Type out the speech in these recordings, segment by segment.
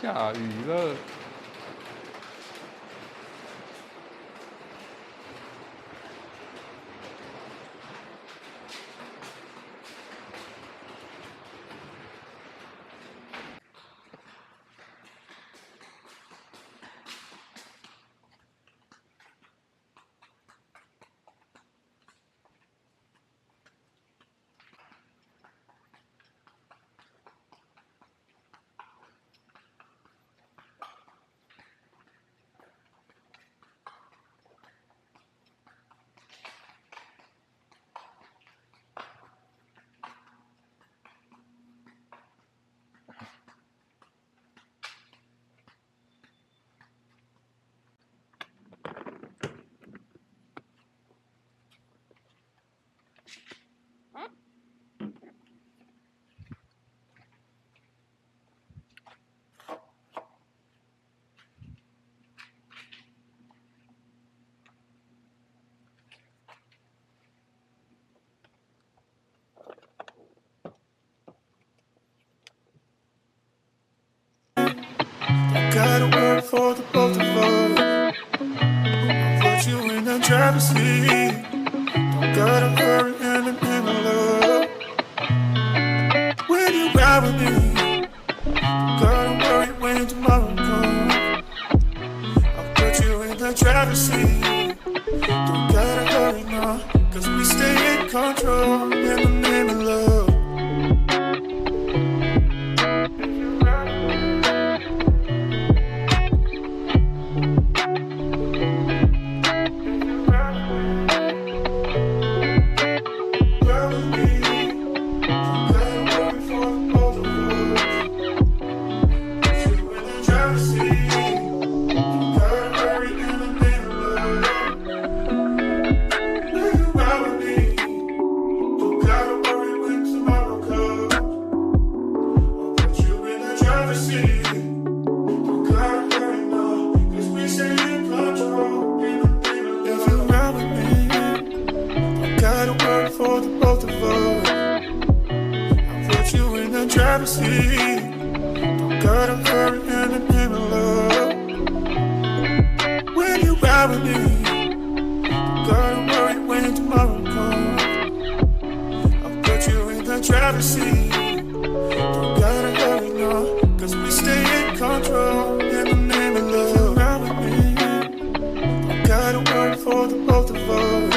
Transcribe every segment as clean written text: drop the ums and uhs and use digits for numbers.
下雨了。Gotta work for the both of us. I'll put you in the driver's seat. Don't gotta hurry and in love. When you ride with me, don't gotta worry when tomorrow comes. I'll put you in the driver's seat. Don't gotta hurry now, cause we stay in control in the name of love. For the both of us, I'll put you in the driver's seat. Don't gotta hurry and in love. When you ride with me, don't gotta worry when tomorrow comes. I'll put you in the driver's seat. Don't gotta hurry now, cause we stay in control in the name of love. Ride with me, don't gotta worry for the both of us.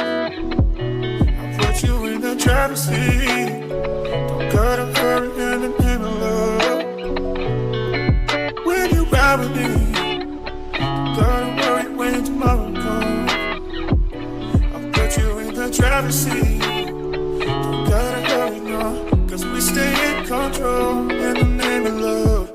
You in the driver's seat. Don't gotta hurry and in love. When you ride with me, don't gotta worry when tomorrow comes. I'll put you in the driver's seat. Don't gotta hurry now, cause we stay in control in the name of love.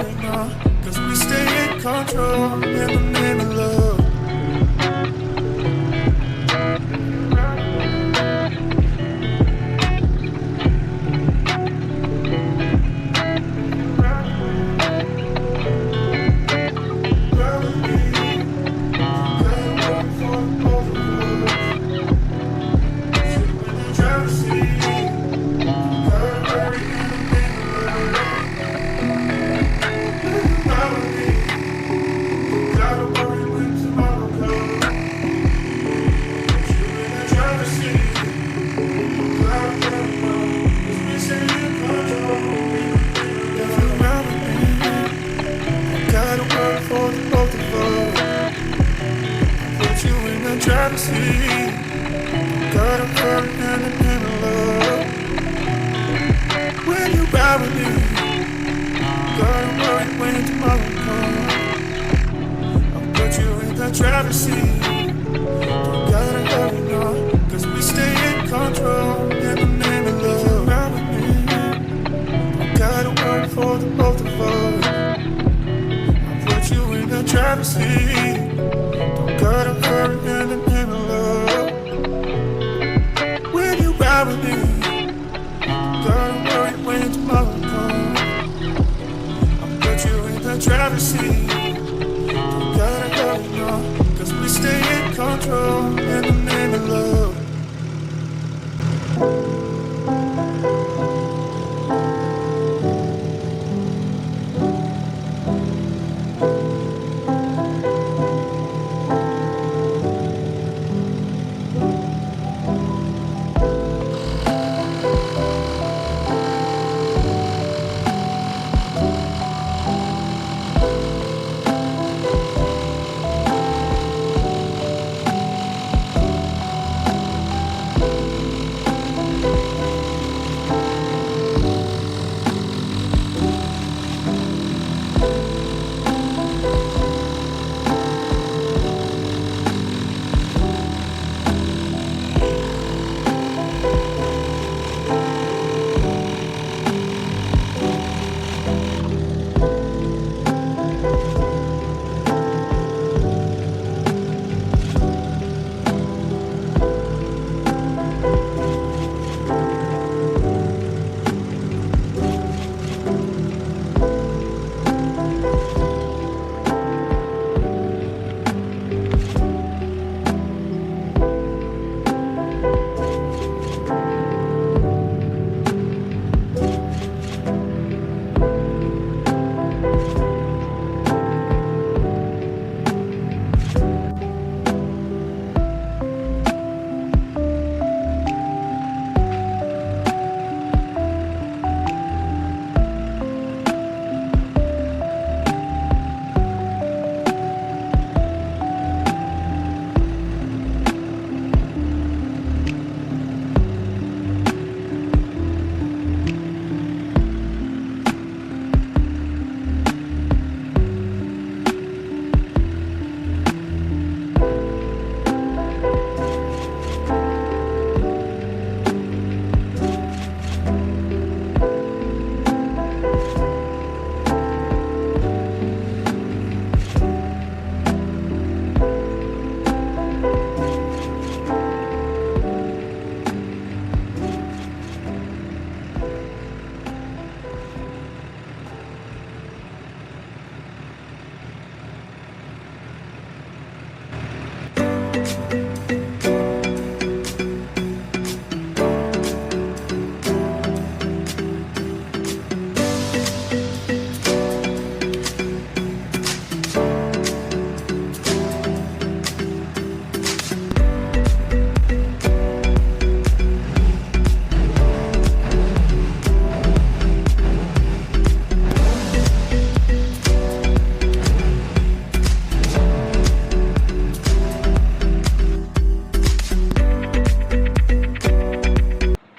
hurry now, 'cause we stay in control in the name of love. Driver's seat, gotta hurry and depend on love. When you ride with me, gotta worry when tomorrow comes. I'll put you in the driver's seat, gotta hurry now, 'cause we stay in control in the name of love. Ride with me, gotta worry for the both of us. I'll put you in the driver's seat, gotta hurry and depend on love. When you ride with me, gotta worry when tomorrow comes. I'll put you in the driver's seat, gotta hurry now, 'cause we stay in control in the name of love.